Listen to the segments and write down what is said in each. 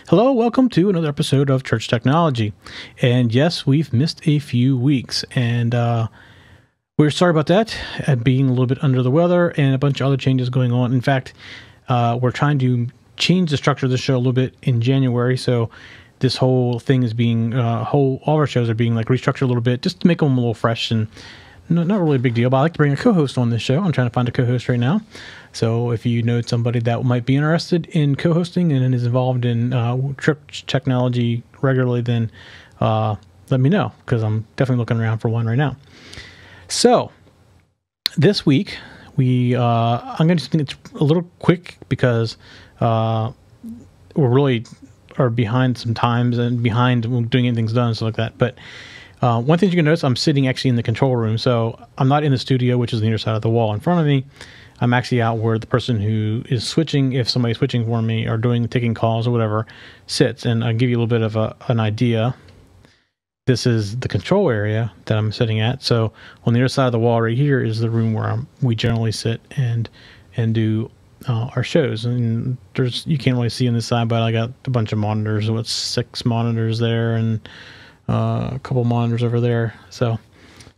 Hello, welcome to another episode of Church Technology. And yes, we've missed a few weeks, and we're sorry about that, being a little bit under the weather and a bunch of other changes going on. In fact, we're trying to change the structure of the show a little bit in January, so this whole thing is being, all our shows are being like restructured a little bit just to make them a little fresh and not really a big deal, but I like to bring a co-host on this show. I'm trying to find a co-host right now. So if you know somebody that might be interested in co-hosting and is involved in church technology regularly, then let me know, because I'm definitely looking around for one right now. So this week, I'm going to think it's a little quick because we're really are behind some times and behind doing anything's done and stuff like that. But one thing you can notice, I'm sitting actually in the control room. So I'm not in the studio, which is the other side of the wall in front of me. I'm actually out where the person who is switching, if somebody's switching for me or taking calls or whatever, sits. And I'll give you a little bit of an idea. This is the control area that I'm sitting at. So on the other side of the wall right here is the room where we generally sit and do our shows. And you can't really see on this side, but I got a bunch of monitors. What's 6 monitors there and a couple monitors over there. So,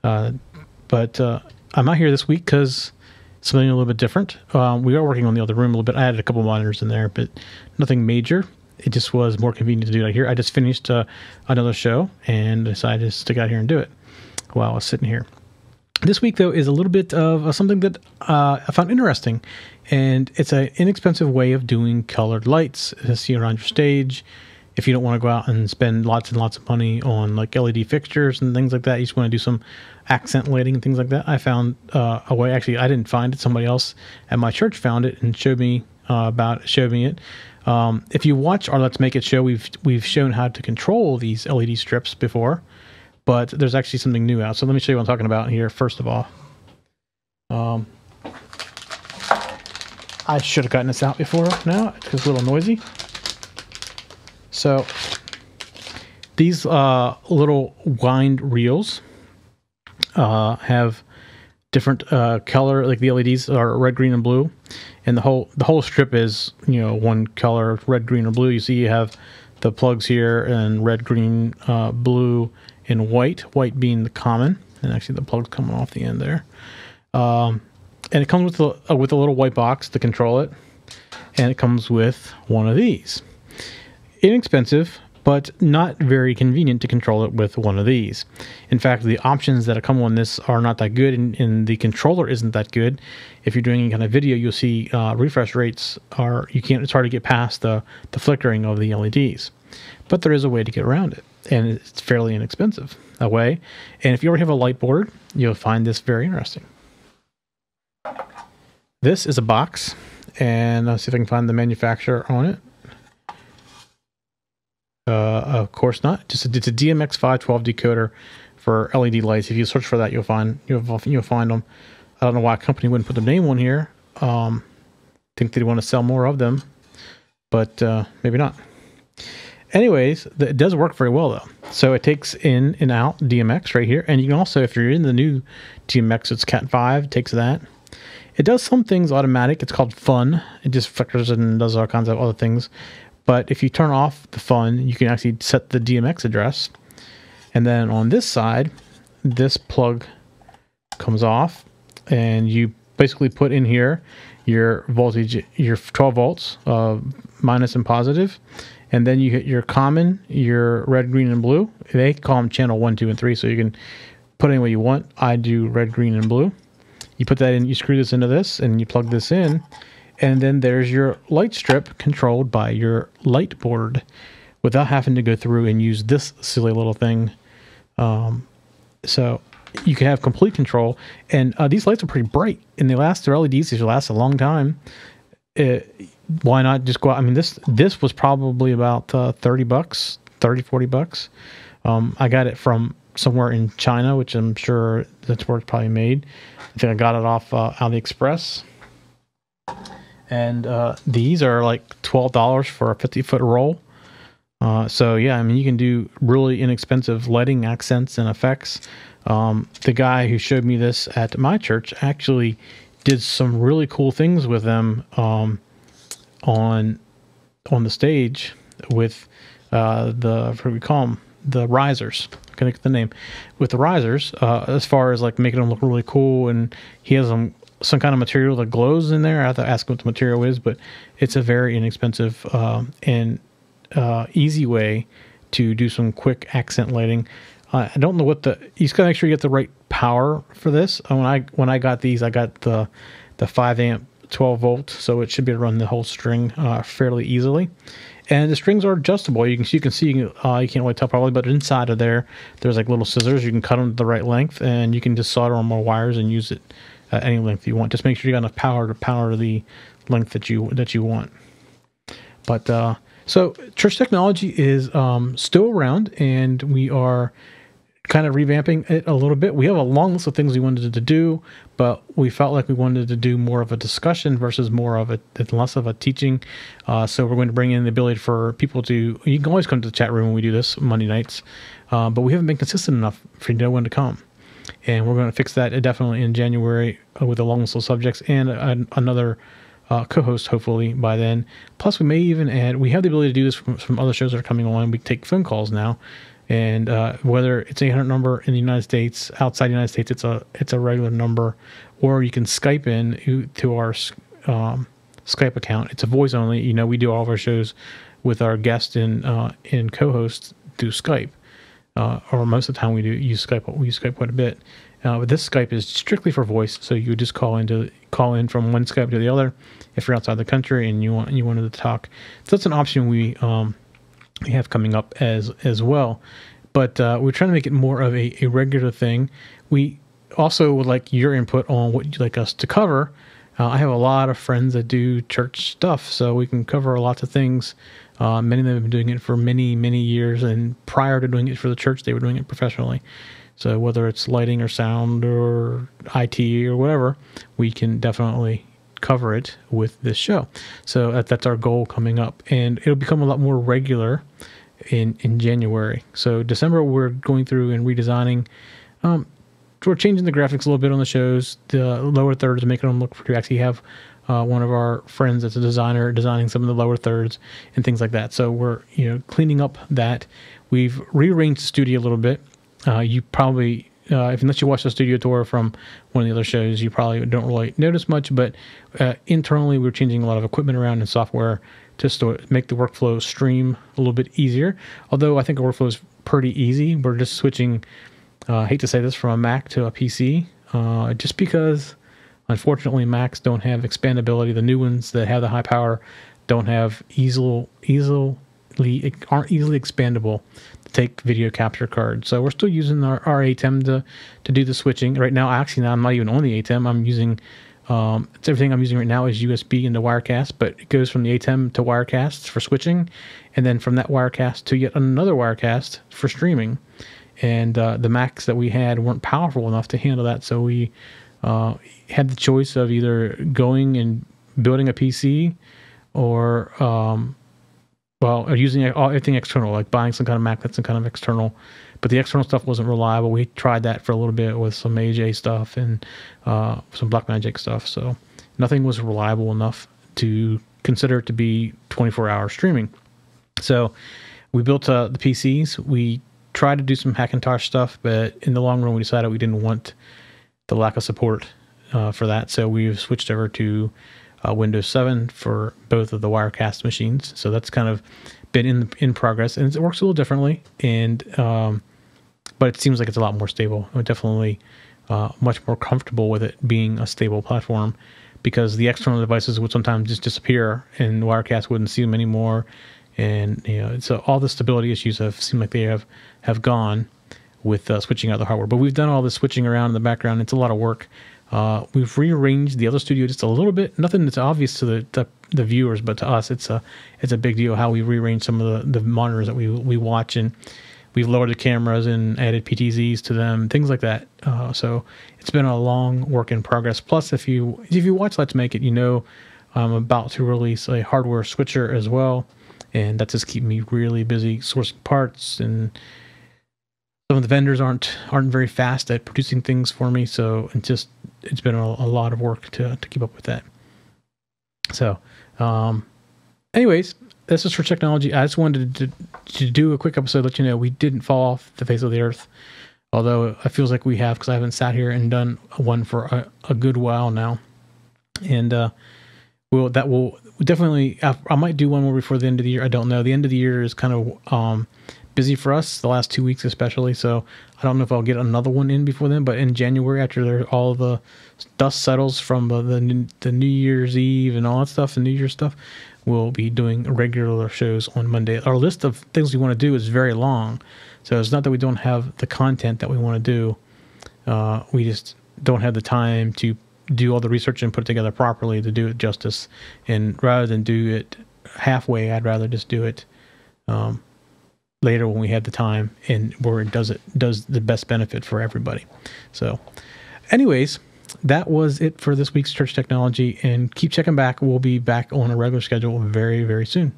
but I'm not here this week because something a little bit different. We are working on the other room a little bit. I added a couple monitors in there, but nothing major. It just was more convenient to do it here. I just finished another show and decided to stick out here and do it while I was sitting here. This week, though, is a little bit of something that I found interesting, and it's an inexpensive way of doing colored lights to see around your stage. If you don't want to go out and spend lots and lots of money on like LED fixtures and things like that, you just want to do some accent lighting and things like that. I found a way. Actually, I didn't find it. Somebody else at my church found it and showed me it. If you watch our Let's Make It show, we've shown how to control these LED strips before, but there's actually something new out. So let me show you what I'm talking about here. First of all, I should have gotten this out before now because it's a little noisy. So these little wind reels have different color, like the LEDs are red, green, and blue, and the whole strip is one color, red, green, or blue. You see, you have the plugs here and red, green, blue, and white. White being the common, and actually the plugs coming off the end there. And it comes with a little white box to control it, and it comes with one of these. Inexpensive, but not very convenient to control it with one of these. In fact, the options that come on this are not that good, and the controller isn't that good. If you're doing any kind of video, you'll see refresh rates it's hard to get past the flickering of the LEDs. But there is a way to get around it, and it's fairly inexpensive a way. And if you already have a light board, you'll find this very interesting. This is a box, and I'll see if I can find the manufacturer on it. Of course not. It's a DMX512 decoder for LED lights. If you search for that, you'll find them. I don't know why a company wouldn't put their name on here. Think they'd want to sell more of them, but maybe not. Anyways, it does work very well though. So it takes in and out DMX right here, and you can also, if you're in the new DMX, it's Cat 5. It takes that. It does some things automatic. It's called fun. It just flickers and does all kinds of other things. But if you turn off the fun, you can actually set the DMX address. And then on this side, this plug comes off, and you basically put in here your voltage, your 12 volts, minus and positive. And then you hit your common, your red, green, and blue. They call them channel 1, 2, and 3, so you can put any way you want. I do red, green, and blue. You put that in, you screw this into this, and you plug this in. And then there's your light strip controlled by your light board without having to go through and use this silly little thing. So you can have complete control. And these lights are pretty bright, and they're LEDs. These last a long time. Why not just go out? I mean, this was probably about $30, $40. I got it from somewhere in China, which I'm sure that's where it's probably made. I think I got it off AliExpress. And these are like $12 for a 50-foot roll. So yeah, I mean, you can do really inexpensive lighting accents and effects. The guy who showed me this at my church actually did some really cool things with them on the stage. with what do we call them? The risers. I can't think of the name. With the risers, as far as like making them look really cool, and he has some kind of material that glows in there. I have to ask what the material is, but it's a very inexpensive and easy way to do some quick accent lighting. I don't know what you just gotta make sure you get the right power for this. When I got these, I got the 5 amp 12 volt, so it should be able to run the whole string fairly easily. And the strings are adjustable. You can see you can't really tell probably, but inside of there's like little scissors. You can cut them to the right length, and you can just solder on more wires and use it any length you want. Just make sure you got enough power to power the length that you want. But so Church Technology is still around, and we are kind of revamping it a little bit. We have a long list of things we wanted to do, but we felt like we wanted to do more of a discussion versus less of a teaching. So we're going to bring in the ability for people you can always come to the chat room when we do this Monday nights, but we haven't been consistent enough for you to know when to come. And we're going to fix that definitely in January with a long list of subjects and another co-host hopefully by then. Plus we may even add, we have the ability to do this from other shows that are coming on. We take phone calls now. And whether it's an 800 number in the United States, outside the United States, it's a regular number, or you can Skype in to our Skype account. It's a voice only. You know, we do all of our shows with our guest and co-hosts through Skype, or most of the time we use Skype. We use Skype quite a bit. But this Skype is strictly for voice, so you just call in from one Skype to the other if you're outside the country and you wanted to talk. So that's an option we have coming up as well, but we're trying to make it more of a regular thing. We also would like your input on what you'd like us to cover. I have a lot of friends that do church stuff, so we can cover lots of things. Many of them have been doing it for many years, and prior to doing it for the church, they were doing it professionally. So whether it's lighting or sound or IT or whatever, we can definitely cover it with this show. So that's our goal coming up, and it'll become a lot more regular in January. So December we're going through and redesigning. We're changing the graphics a little bit on the shows, the lower thirds, making them look pretty. We actually have one of our friends that's a designer designing some of the lower thirds and things like that. So we're cleaning up that. We've rearranged the studio a little bit. You probably unless you watch the studio tour from one of the other shows, you probably don't really notice much, but internally we're changing a lot of equipment around and software just to make the workflow stream a little bit easier. Although I think our workflow is pretty easy. We're just switching, I hate to say this, from a Mac to a PC, just because unfortunately Macs don't have expandability. The new ones that have the high power don't have aren't easily expandable to take video capture cards. So we're still using our ATEM to do the switching. Right now, actually, I'm not even on the ATEM. I'm using, it's everything I'm using right now is USB into Wirecast, but it goes from the ATEM to Wirecast for switching, and then from that Wirecast to yet another Wirecast for streaming. And the Macs that we had weren't powerful enough to handle that, so we had the choice of either going and building a PC or using everything external, like buying some kind of Mac that's some kind of external. But the external stuff wasn't reliable. We tried that for a little bit with some AJ stuff and some Blackmagic stuff. So nothing was reliable enough to consider it to be 24-hour streaming. So we built the PCs. We tried to do some Hackintosh stuff, but in the long run, we decided we didn't want the lack of support for that. So we've switched over to Windows 7 for both of the Wirecast machines. So that's kind of been in progress, and it works a little differently. And but it seems like it's a lot more stable. I'm definitely much more comfortable with it being a stable platform, because the external devices would sometimes just disappear, and Wirecast wouldn't see them anymore. And so all the stability issues seem like they have gone with switching out the hardware. But we've done all this switching around in the background. It's a lot of work. We've rearranged the other studio just a little bit. Nothing that's obvious to the viewers, but to us, it's a big deal how we rearrange some of the monitors that we watch, and we've lowered the cameras and added PTZs to them, things like that. So it's been a long work in progress. Plus, if you watch Let's Make It, I'm about to release a hardware switcher as well, and that's just keeping me really busy sourcing parts, and some of the vendors aren't very fast at producing things for me, so it's been a lot of work to keep up with that. So, anyways, this is for technology. I just wanted to do a quick episode, let you know we didn't fall off the face of the earth, although it feels like we have because I haven't sat here and done one for a good while now. And that will definitely, I might do one more before the end of the year. I don't know. The end of the year is kind of busy for us, the last 2 weeks especially, so I don't know if I'll get another one in before then, but in January, after all the dust settles from the New Year's Eve and all that stuff, the New Year's stuff, we'll be doing regular shows on Monday. Our list of things we want to do is very long, so it's not that we don't have the content that we want to do. We just don't have the time to do all the research and put it together properly to do it justice. And rather than do it halfway, I'd rather just do it later when we have the time and where it does the best benefit for everybody. So anyways, that was it for this week's Church Technology, and keep checking back. We'll be back on a regular schedule very, very soon.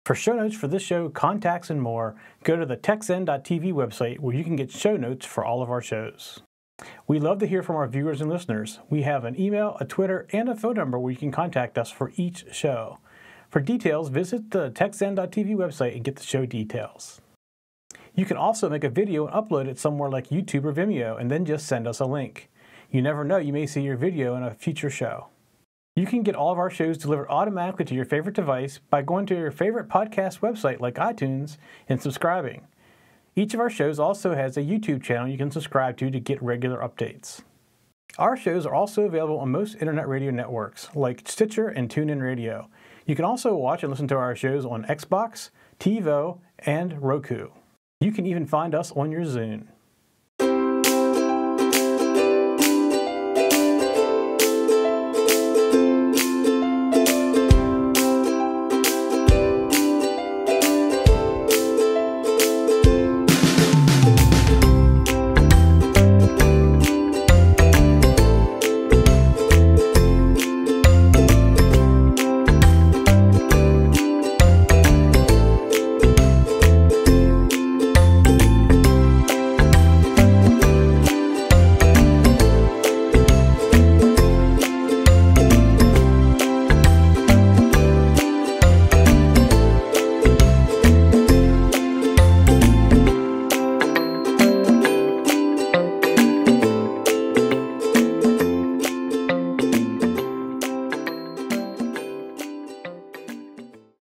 For show notes for this show, contacts, and more, go to the TechZen.tv website where you can get show notes for all of our shows. We love to hear from our viewers and listeners. We have an email, a Twitter, and a phone number where you can contact us for each show. For details, visit the TechZen.tv website and get the show details. You can also make a video and upload it somewhere like YouTube or Vimeo, and then just send us a link. You never know, you may see your video in a future show. You can get all of our shows delivered automatically to your favorite device by going to your favorite podcast website like iTunes and subscribing. Each of our shows also has a YouTube channel you can subscribe to get regular updates. Our shows are also available on most internet radio networks like Stitcher and TuneIn Radio. You can also watch and listen to our shows on Xbox, TiVo, and Roku. You can even find us on your Zune.